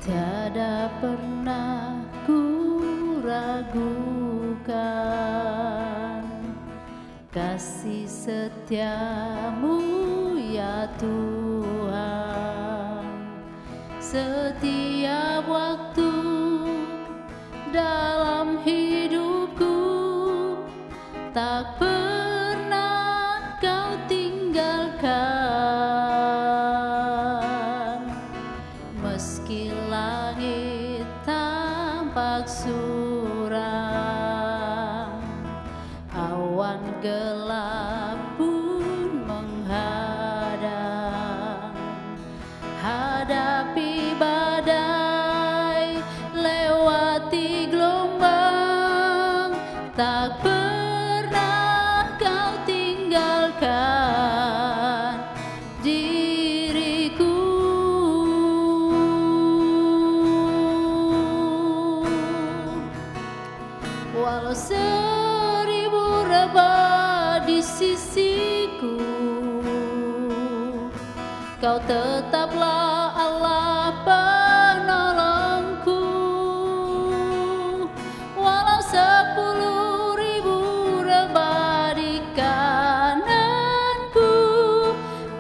Tiada pernah ku ragukan kasih setiamu ya Tuhan. Setiap waktu dalam hidupku tak pernah kau tinggalkan. Meski langit tampak suram, awan gelap pun menghadang. Hadapi badai, lewati gelombang, tak pernah kau tinggalkan diriku. Walau 1000 rebah di sisiku, Kau tetaplah Allah penolongku. Walau 10.000 rebah di kananku,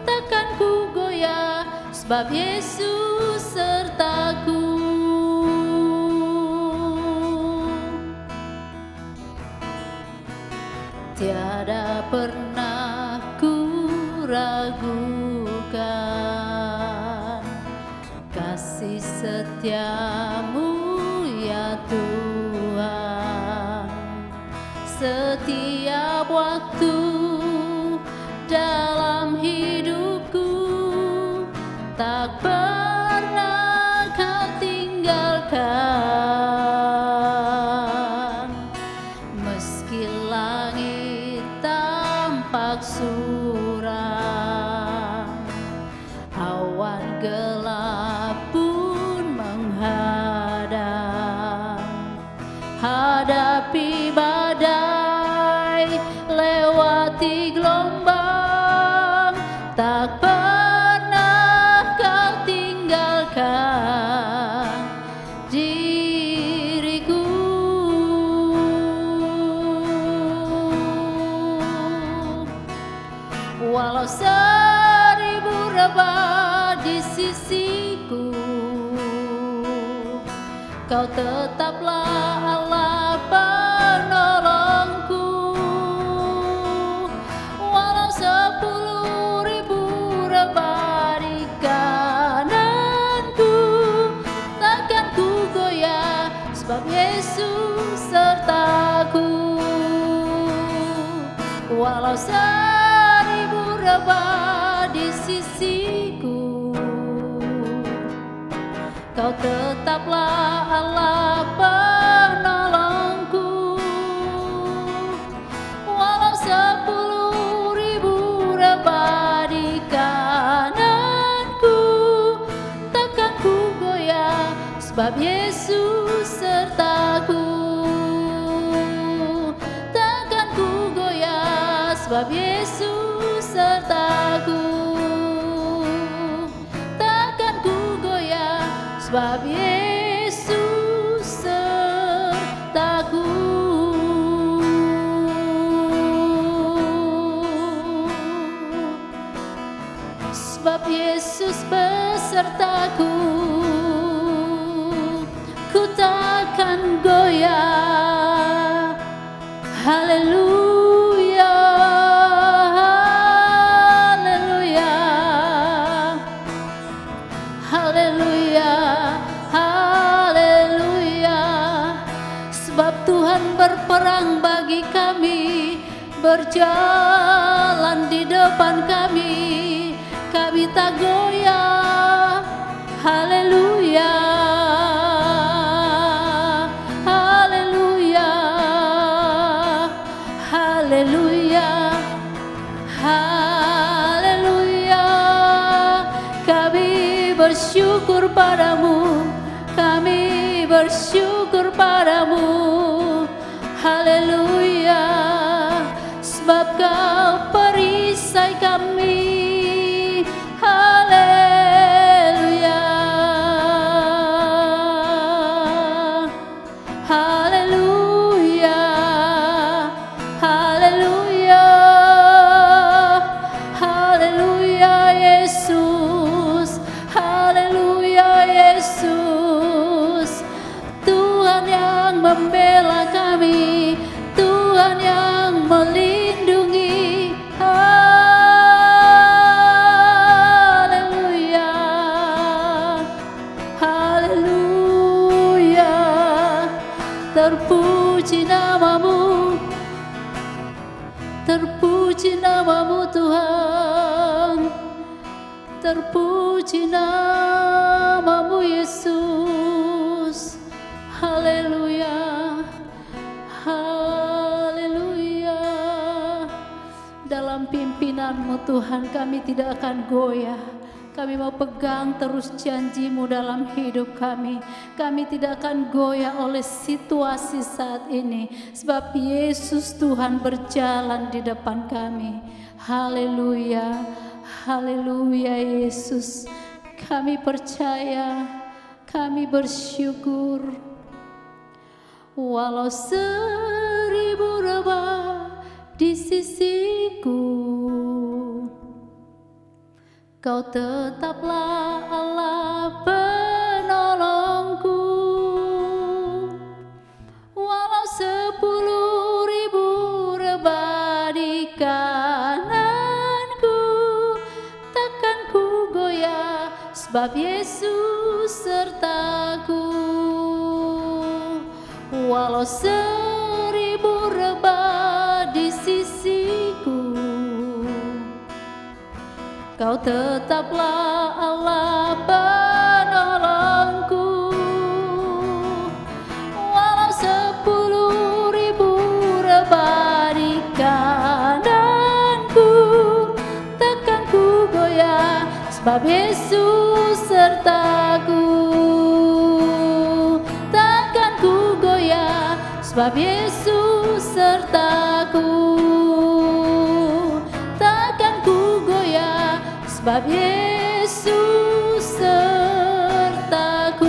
takkan ku goyah sebab Yesus sertaku. Tiada pernah ku ragukan kasih setiamu ya Tuhan. Setiap waktu dalam hidupku tak pernah kau tinggalkan. Meski langit tampak suram, awan gelap pun menghadang. Hadapi badai, lewati gelombang, tak pernah kau tinggalkan diriku. Walau 1000 rebah di sisiku, Kau tetaplah Allah penolongku. Walau 10.000 rebah di kananku, takkan ku goyah sebab Yesus sertaku. Walau 1000 rebah di sisiku, Kau tetaplah Allah penolongku. Walau 10.000 rebah di kananku, takkan ku goyah sebab Yesus sertaku. Takkan ku goyah sebab Yesus sertaku. Takkan ku goyah sebab Yesus sertaku. Sebab Yesus besertaku, ku takkan goyah. Haleluya, haleluya, haleluya, haleluya. Sebab Tuhan berperang bagi kami, berjalan di depan kami, kami tak goyah. Haleluya, haleluya, haleluya, haleluya. Kami bersyukur padamu, kami bersyukur padamu. Haleluya, sebab Kau perisai kami. Haleluya. haleluya, haleluya, haleluya Yesus, haleluya Yesus. Tuhan yang membela kami, Tuhan yang melindungi, haleluya, haleluya. Terpuji namamu, terpuji namamu Tuhan, terpuji namamu Yesus, haleluya, haleluya. Dalam pimpinanmu Tuhan kami tidak akan goyah. Kami mau pegang terus janji-Mu dalam hidup kami. Kami tidak akan goyah oleh situasi saat ini. Sebab Yesus Tuhan berjalan di depan kami. Haleluya, haleluya Yesus. Kami percaya, kami bersyukur. Walau 1000 rebah di sisiku, Kau tetaplah Allah penolongku. Walau 10.000 rebah di kananku, takkan ku goyah, sebab Yesus sertaku. Walau 1000 rebah di sisiku, Kau tetaplah Allah penolongku. Walau 10.000 rebah di kananku, takkan ku goyah, sebab Yesus sertaku. Takkan ku goyah, sebab Yesus sertaku. Takkan ku goyah, sebab Yesus sertaku.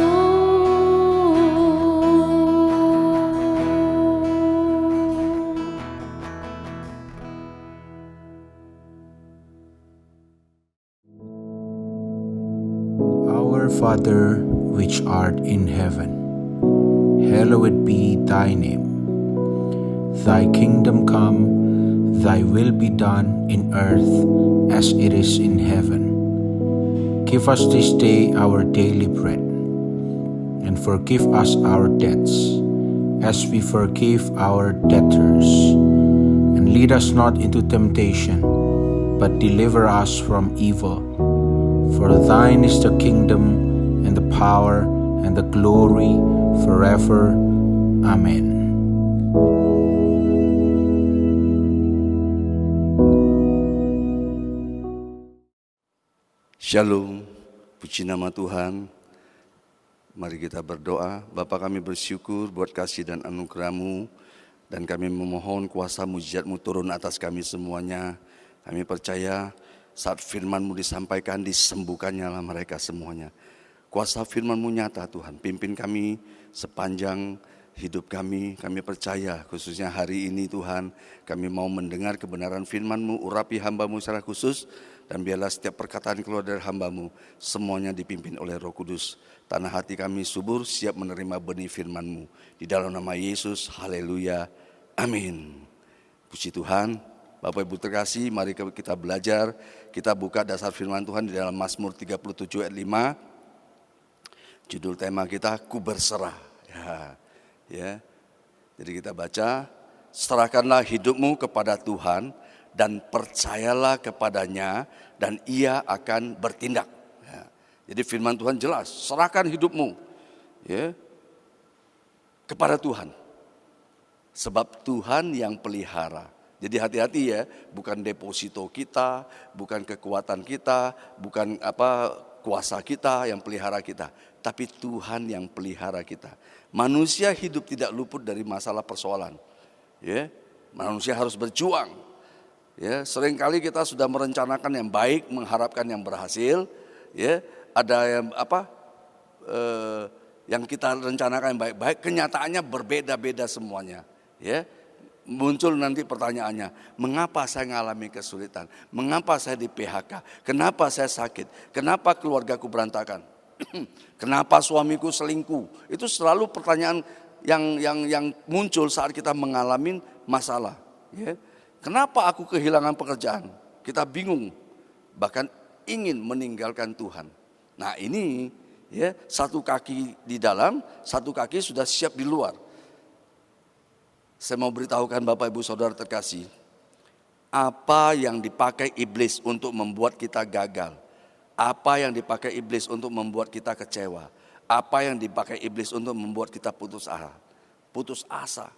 Our Father, which art in heaven, hallowed be thy name. Thy kingdom come, thy will be done in earth as it is in heaven. Give us this day our daily bread, and forgive us our debts, as we forgive our debtors. And lead us not into temptation, but deliver us from evil. For thine is the kingdom, and the power, and the glory, forever. Amen. Shalom, puji nama Tuhan. Mari kita berdoa. Bapa, kami bersyukur buat kasih dan anugerah-Mu, dan kami memohon kuasa mujizat-Mu turun atas kami semuanya. Kami percaya saat firman-Mu disampaikan, disembuhkannya lah mereka semuanya. Kuasa firman-Mu nyata Tuhan, pimpin kami sepanjang hidup kami. Kami percaya khususnya hari ini Tuhan, kami mau mendengar kebenaran firman-Mu, urapi hamba-Mu secara khusus. Dan biarlah setiap perkataan keluar dari hamba-Mu, semuanya dipimpin oleh Roh Kudus. Tanah hati kami subur, siap menerima benih firman-Mu. Di dalam nama Yesus, haleluya, amin. Puji Tuhan. Bapak Ibu terkasih, mari kita belajar. Kita buka dasar firman Tuhan di dalam Mazmur 37 ayat 5. Judul tema kita, Ku berserah. Ya. Jadi kita baca, serahkanlah hidupmu kepada Tuhan, dan percayalah kepadanya, dan ia akan bertindak. Ya. Jadi firman Tuhan jelas, serahkan hidupmu ya, kepada Tuhan. Sebab Tuhan yang pelihara. Jadi hati-hati ya, bukan deposito kita, bukan kekuatan kita, bukan kuasa kita yang pelihara kita, tapi Tuhan yang pelihara kita. Manusia hidup tidak luput dari masalah persoalan. Ya, manusia harus berjuang. Ya, seringkali kita sudah merencanakan yang baik, mengharapkan yang berhasil. Ya, ada yang yang kita rencanakan baik-baik, kenyataannya berbeda-beda semuanya. Ya, muncul nanti pertanyaannya, mengapa saya mengalami kesulitan? Mengapa saya di PHK? Kenapa saya sakit? Kenapa keluargaku berantakan? Kenapa suamiku selingkuh? Itu selalu pertanyaan yang muncul saat kita mengalami masalah. Ya. Kenapa aku kehilangan pekerjaan? Kita bingung, bahkan ingin meninggalkan Tuhan. Nah ini ya, satu kaki di dalam, satu kaki sudah siap di luar. Saya mau beritahukan Bapak Ibu Saudara terkasih, apa yang dipakai iblis untuk membuat kita gagal, apa yang dipakai iblis untuk membuat kita kecewa, apa yang dipakai iblis untuk membuat kita putus asa.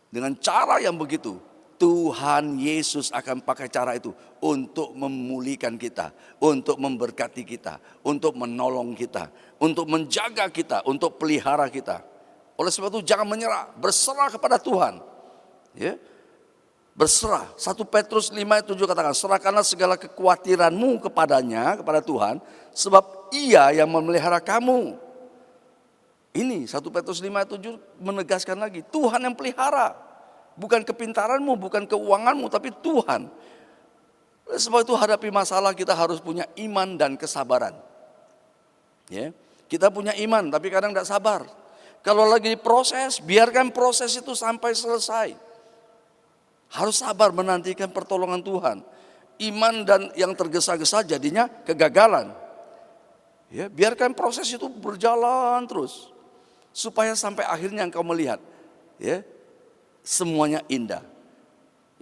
Dengan cara yang begitu, Tuhan Yesus akan pakai cara itu untuk memulihkan kita, untuk memberkati kita, untuk menolong kita, untuk menjaga kita, untuk pelihara kita. Oleh sebab itu jangan menyerah, berserah kepada Tuhan. Ya. Berserah. 1 Petrus 5:7 katakan, serahkanlah segala kekhawatiranmu kepadanya, kepada Tuhan, sebab Ia yang memelihara kamu. Ini 1 Petrus 5:7 menegaskan lagi, Tuhan yang pelihara. Bukan kepintaranmu, bukan keuanganmu, tapi Tuhan. Oleh sebab itu hadapi masalah kita harus punya iman dan kesabaran. Ya, kita punya iman tapi kadang tidak sabar. Kalau lagi proses, biarkan proses itu sampai selesai. Harus sabar menantikan pertolongan Tuhan. Iman dan yang tergesa-gesa jadinya kegagalan. Ya, biarkan proses itu berjalan terus. Supaya sampai akhirnya engkau melihat, ya, semuanya indah.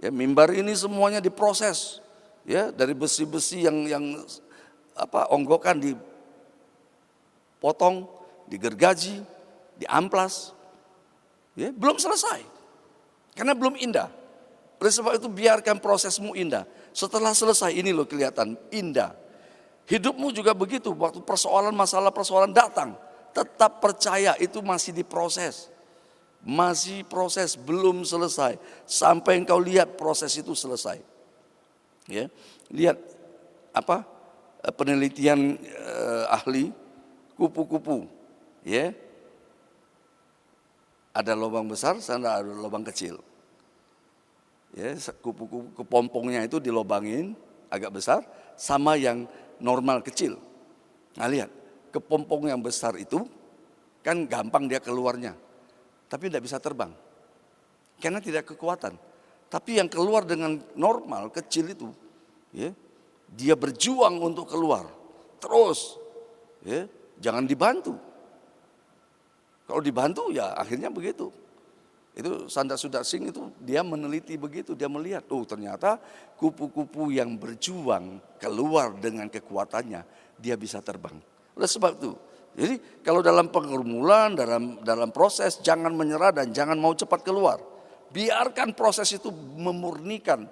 Ya, mimbar ini semuanya diproses. Ya, dari besi-besi yang onggokan dipotong, digergaji, diamplas. Ya, belum selesai. Karena belum indah. Oleh sebab itu biarkan prosesmu indah. Setelah selesai ini loh kelihatan indah. Hidupmu juga begitu. Waktu masalah persoalan datang, tetap percaya itu masih diproses. Masih proses, belum selesai. Sampai engkau lihat proses itu selesai. Ya, lihat penelitian ahli kupu-kupu. Ya, ada lubang besar, sana ada lubang kecil. Ya, kupu-kupu kepompongnya itu dilobangin agak besar, sama yang normal kecil. Nah lihat, kepompong yang besar itu kan gampang dia keluarnya. Tapi tidak bisa terbang, karena tidak kekuatan. Tapi yang keluar dengan normal, kecil itu, ya, dia berjuang untuk keluar. Terus, ya, jangan dibantu. Kalau dibantu ya akhirnya begitu. Itu Sandar Sudarsing itu dia meneliti begitu, dia melihat, ternyata kupu-kupu yang berjuang keluar dengan kekuatannya, dia bisa terbang. Oleh sebab itu, jadi kalau dalam pergumulan, dalam proses jangan menyerah dan jangan mau cepat keluar. Biarkan proses itu memurnikan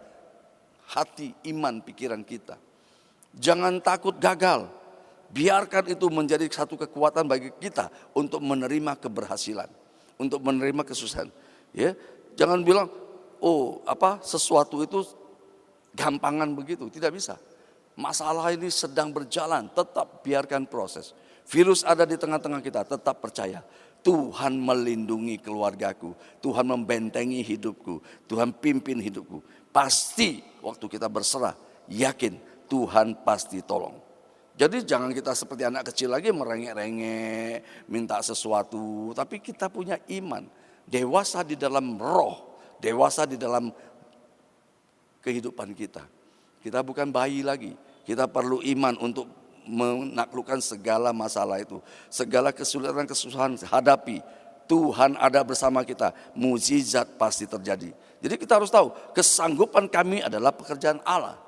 hati, iman, pikiran kita. Jangan takut gagal. Biarkan itu menjadi satu kekuatan bagi kita untuk menerima keberhasilan, untuk menerima kesusahan. Ya, jangan bilang sesuatu itu gampangan begitu, tidak bisa. Masalah ini sedang berjalan, tetap biarkan proses. Virus ada di tengah-tengah kita, tetap percaya. Tuhan melindungi keluargaku, Tuhan membentengi hidupku, Tuhan pimpin hidupku. Pasti waktu kita berserah, yakin Tuhan pasti tolong. Jadi jangan kita seperti anak kecil lagi merengek-rengek, minta sesuatu. Tapi kita punya iman, dewasa di dalam roh, dewasa di dalam kehidupan kita. Kita bukan bayi lagi, kita perlu iman untuk menaklukkan segala masalah itu. Segala kesulitan, kesusahan hadapi. Tuhan ada bersama kita. Mukjizat pasti terjadi. Jadi kita harus tahu kesanggupan kami adalah pekerjaan Allah.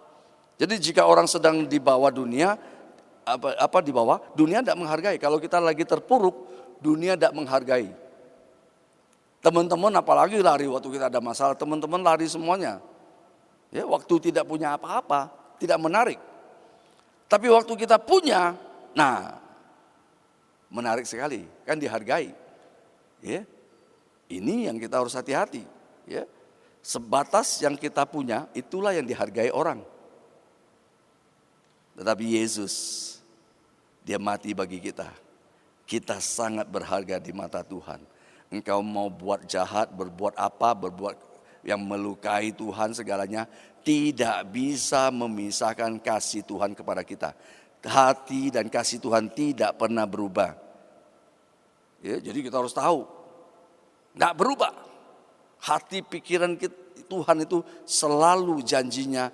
Jadi jika orang sedang di bawah dunia, di bawah dunia tidak menghargai. Kalau kita lagi terpuruk, dunia tidak menghargai. Teman-teman apalagi lari waktu kita ada masalah, teman-teman lari semuanya. Ya, waktu tidak punya apa-apa, tidak menarik. Tapi waktu kita punya, nah menarik sekali, kan dihargai. Ya, ini yang kita harus hati-hati. Ya, sebatas yang kita punya, itulah yang dihargai orang. Tetapi Yesus, dia mati bagi kita. Kita sangat berharga di mata Tuhan. Engkau mau buat jahat, berbuat apa, berbuat yang melukai Tuhan segalanya, tidak bisa memisahkan kasih Tuhan kepada kita. Hati dan kasih Tuhan tidak pernah berubah. Ya, jadi kita harus tahu, tidak berubah. Hati pikiran Tuhan itu selalu janjinya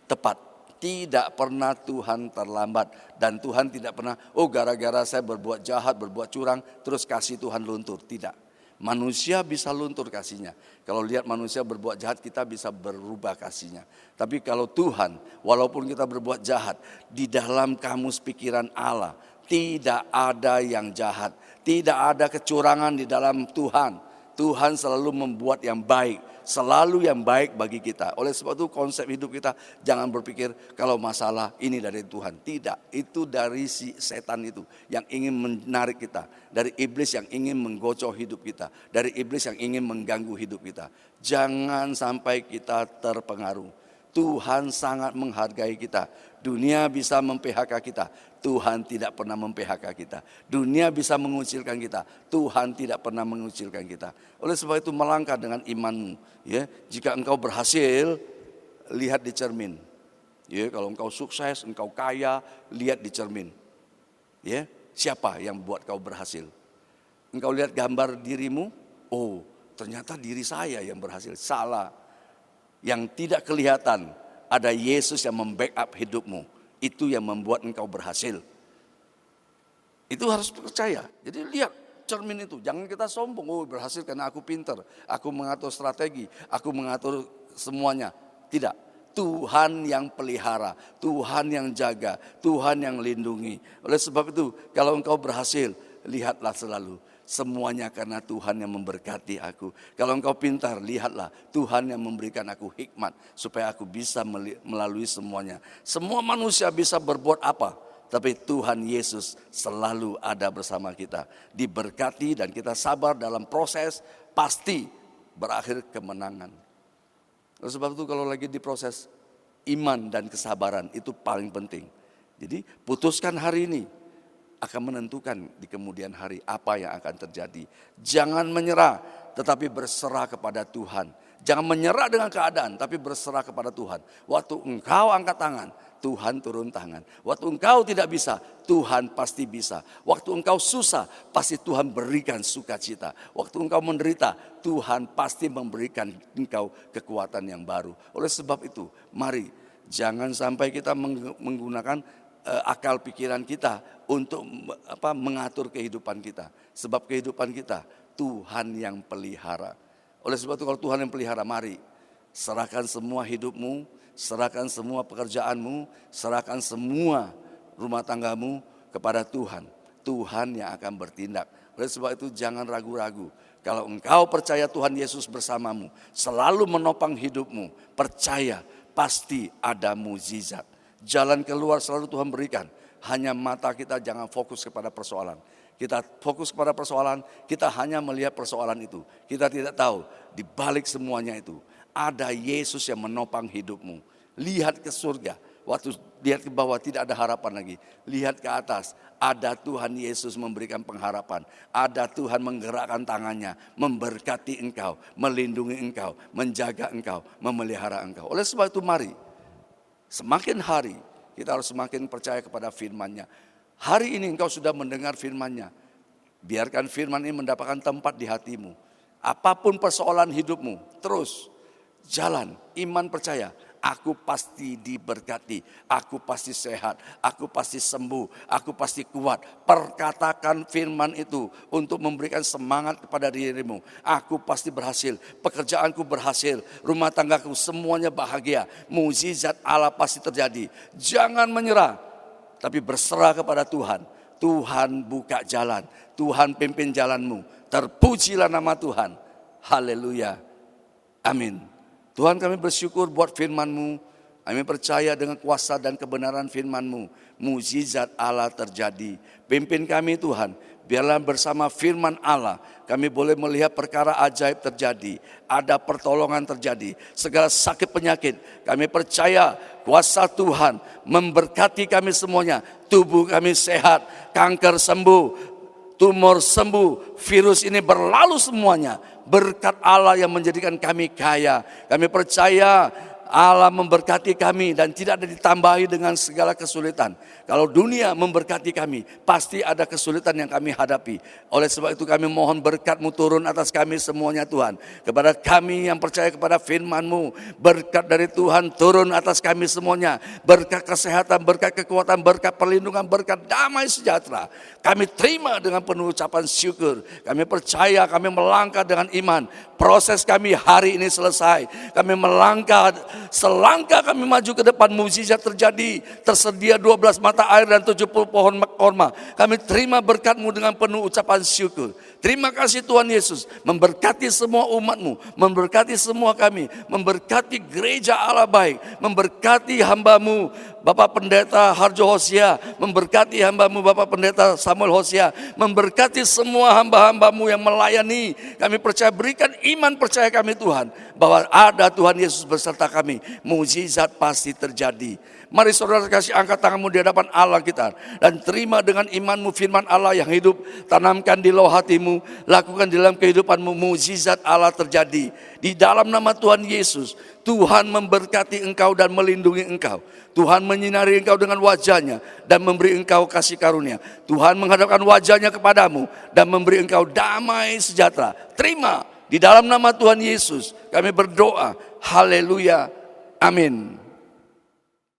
tepat. Tidak pernah Tuhan terlambat. Dan Tuhan tidak pernah, gara-gara saya berbuat jahat, berbuat curang, terus kasih Tuhan luntur. Tidak. Manusia bisa luntur kasihnya. Kalau lihat manusia berbuat jahat, kita bisa berubah kasihnya. Tapi kalau Tuhan, walaupun kita berbuat jahat, di dalam kamus pikiran Allah, tidak ada yang jahat. Tidak ada kecurangan di dalam Tuhan. Tuhan selalu membuat yang baik, selalu yang baik bagi kita. Oleh sebab itu konsep hidup kita jangan berpikir kalau masalah ini dari Tuhan. Tidak, itu dari si setan itu yang ingin menarik kita. Dari iblis yang ingin menggocok hidup kita. Dari iblis yang ingin mengganggu hidup kita. Jangan sampai kita terpengaruh. Tuhan sangat menghargai kita. Dunia bisa mem-PHK kita. Tuhan tidak pernah mem-PHK kita. Dunia bisa mengucilkan kita. Tuhan tidak pernah mengucilkan kita. Oleh sebab itu melangkah dengan imanmu. Ya, jika engkau berhasil, lihat di cermin. Ya, kalau engkau sukses, engkau kaya, lihat di cermin. Ya, siapa yang buat kau berhasil? Engkau lihat gambar dirimu, oh ternyata diri saya yang berhasil. Salah. Yang tidak kelihatan, ada Yesus yang membackup hidupmu. Itu yang membuat engkau berhasil. Itu harus percaya. Jadi lihat cermin itu. Jangan kita sombong. Oh berhasil karena aku pintar. Aku mengatur strategi. Aku mengatur semuanya. Tidak. Tuhan yang pelihara. Tuhan yang jaga. Tuhan yang lindungi. Oleh sebab itu kalau engkau berhasil, lihatlah selalu. Semuanya karena Tuhan yang memberkati aku. Kalau engkau pintar, lihatlah Tuhan yang memberikan aku hikmat supaya aku bisa melalui semuanya. Semua manusia bisa berbuat apa, tapi Tuhan Yesus selalu ada bersama kita. Diberkati dan kita sabar dalam proses, pasti berakhir kemenangan. Oleh sebab itu kalau lagi di proses, iman dan kesabaran itu paling penting. Jadi putuskan hari ini akan menentukan di kemudian hari apa yang akan terjadi. Jangan menyerah, tetapi berserah kepada Tuhan. Jangan menyerah dengan keadaan, tapi berserah kepada Tuhan. Waktu engkau angkat tangan, Tuhan turun tangan. Waktu engkau tidak bisa, Tuhan pasti bisa. Waktu engkau susah, pasti Tuhan berikan sukacita. Waktu engkau menderita, Tuhan pasti memberikan engkau kekuatan yang baru. Oleh sebab itu, mari jangan sampai kita menggunakan akal pikiran kita untuk mengatur kehidupan kita. Sebab kehidupan kita Tuhan yang pelihara. Oleh sebab itu kalau Tuhan yang pelihara, mari serahkan semua hidupmu, serahkan semua pekerjaanmu, serahkan semua rumah tanggamu kepada Tuhan. Tuhan yang akan bertindak. Oleh sebab itu jangan ragu-ragu. Kalau engkau percaya Tuhan Yesus bersamamu, selalu menopang hidupmu, percaya pasti ada mukjizat. Jalan keluar selalu Tuhan berikan. Hanya mata kita jangan fokus kepada persoalan. Kita fokus kepada persoalan, kita hanya melihat persoalan itu. Kita tidak tahu di balik semuanya itu ada Yesus yang menopang hidupmu. Lihat ke surga. Waktu lihat ke bawah tidak ada harapan lagi. Lihat ke atas, ada Tuhan Yesus memberikan pengharapan. Ada Tuhan menggerakkan tangannya, memberkati engkau, melindungi engkau, menjaga engkau, memelihara engkau. Oleh sebab itu mari, semakin hari kita harus semakin percaya kepada firman-Nya. Hari ini engkau sudah mendengar firman-Nya. Biarkan firman ini mendapatkan tempat di hatimu. Apapun persoalan hidupmu, terus jalan, iman percaya. Aku pasti diberkati, aku pasti sehat, aku pasti sembuh, aku pasti kuat. Perkatakan firman itu untuk memberikan semangat kepada dirimu. Aku pasti berhasil, pekerjaanku berhasil, rumah tanggaku semuanya bahagia. Mukjizat Allah pasti terjadi. Jangan menyerah, tapi berserah kepada Tuhan. Tuhan buka jalan, Tuhan pimpin jalanmu. Terpujilah nama Tuhan. Haleluya. Amin. Tuhan, kami bersyukur buat firman-Mu. Kami percaya dengan kuasa dan kebenaran firman-Mu, mukjizat Allah terjadi. Pimpin kami Tuhan, biarlah bersama firman Allah kami boleh melihat perkara ajaib terjadi. Ada pertolongan terjadi. Segala sakit penyakit kami percaya kuasa Tuhan memberkati kami semuanya. Tubuh kami sehat, kanker sembuh, tumor sembuh, virus ini berlalu semuanya. Berkat Allah yang menjadikan kami kaya. Kami percaya Allah memberkati kami dan tidak ada ditambahi dengan segala kesulitan. Kalau dunia memberkati kami, pasti ada kesulitan yang kami hadapi. Oleh sebab itu kami mohon berkat-Mu turun atas kami semuanya Tuhan. Kepada kami yang percaya kepada firman-Mu, berkat dari Tuhan turun atas kami semuanya. Berkat kesehatan, berkat kekuatan, berkat perlindungan, berkat damai sejahtera. Kami terima dengan penuh ucapan syukur. Kami percaya, kami melangkah dengan iman. Proses kami hari ini selesai. Kami melangkah, selangkah kami maju ke depan, mukjizat terjadi. Tersedia 12 mata air dan 70 pohon korma. Kami terima berkat-Mu dengan penuh ucapan syukur. Terima kasih Tuhan Yesus, memberkati semua umat-Mu, memberkati semua kami, memberkati gereja Allah baik, memberkati hamba-Mu Bapak Pendeta Harjo Hosea, memberkati hamba-Mu Bapak Pendeta Samuel Hosea, memberkati semua hamba-hamba-Mu yang melayani. Kami percaya, berikan iman percaya kami Tuhan, bahwa ada Tuhan Yesus beserta kami, mukjizat pasti terjadi. Mari saudara kasih angkat tanganmu di hadapan Allah kita dan terima dengan imanmu firman Allah yang hidup. Tanamkan di loh hatimu, lakukan di dalam kehidupanmu, mukjizat Allah terjadi. Di dalam nama Tuhan Yesus, Tuhan memberkati engkau dan melindungi engkau. Tuhan menyinari engkau dengan wajahnya dan memberi engkau kasih karunia. Tuhan menghadapkan wajahnya kepadamu dan memberi engkau damai sejahtera. Terima di dalam nama Tuhan Yesus kami berdoa. Haleluya. Amin.